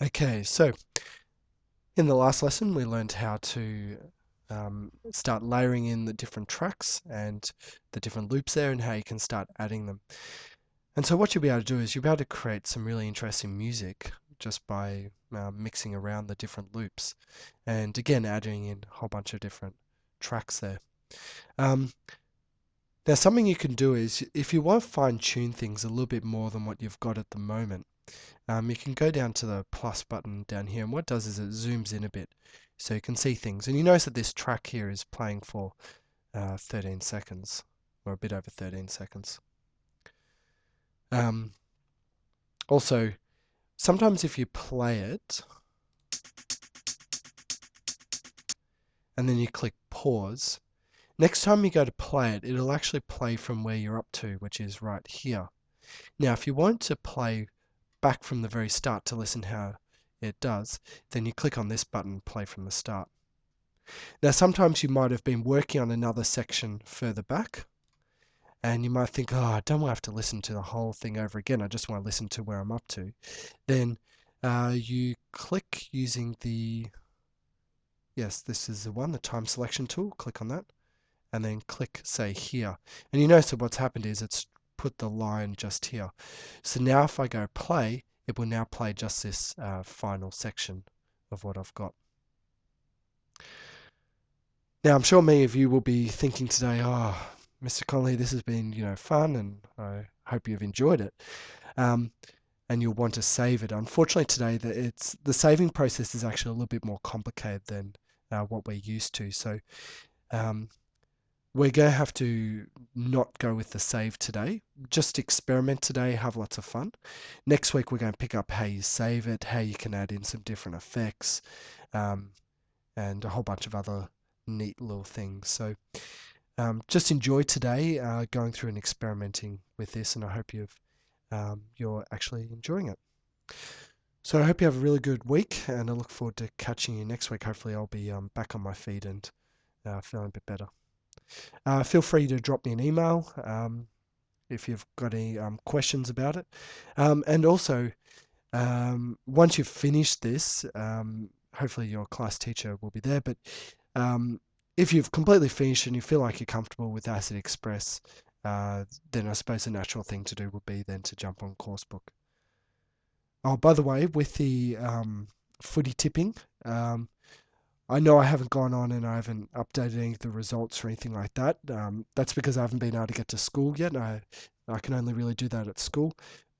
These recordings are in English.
Okay, so in the last lesson we learned how to start layering in the different tracks and the different loops there and how you can start adding them. And so what you'll be able to do is you'll be able to create some really interesting music just by mixing around the different loops and again adding in a whole bunch of different tracks there. Um, Now something you can do is if you want to fine tune things a little bit more than what you've got at the moment, you can go down to the plus button down here, and what it does is it zooms in a bit so you can see things. And you notice that this track here is playing for 13 seconds, or a bit over 13 seconds. Um, Also, sometimes if you play it and then you click pause, next time you go to play it, it'll actually play from where you're up to, which is right here. Now, if you want to play back from the very start to listen how it does, then you click on this button, play from the start. Now, sometimes you might have been working on another section further back, and you might think, oh, I don't want to have to listen to the whole thing over again. I just want to listen to where I'm up to. Then you click using the, yes, this is the one, the time selection tool. Click on that, and then click, say, here. And you notice that what's happened is it's put the line just here. So now if I go play, it will now play just this final section of what I've got. Now, I'm sure many of you will be thinking today, oh, Mr. Conley, this has been, fun, and I hope you've enjoyed it. Um, and you'll want to save it. Unfortunately, today, the saving process is actually a little bit more complicated than what we're used to. So um, we're going to have to not go with the save today. Just experiment today, have lots of fun. Next week, we're going to pick up how you save it, how you can add in some different effects, um, and a whole bunch of other neat little things. So just enjoy today going through and experimenting with this, and I hope you're actually enjoying it. So I hope you have a really good week, and I look forward to catching you next week. Hopefully, I'll be back on my feet and feeling a bit better. Feel free to drop me an email if you've got any questions about it. And also, once you've finished this, hopefully your class teacher will be there. But um, if you've completely finished and you feel like you're comfortable with Acid Express, then I suppose the natural thing to do would be then to jump on Coursebook. Oh, by the way, with the footy tipping, um, I know I haven't gone on and I haven't updated any of the results or anything like that. That's because I haven't been able to get to school yet. I can only really do that at school.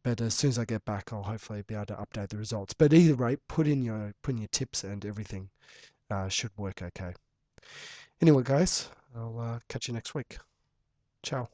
But as soon as I get back, I'll hopefully be able to update the results. But either rate, put in your tips and everything should work okay. Anyway, guys, I'll catch you next week. Ciao.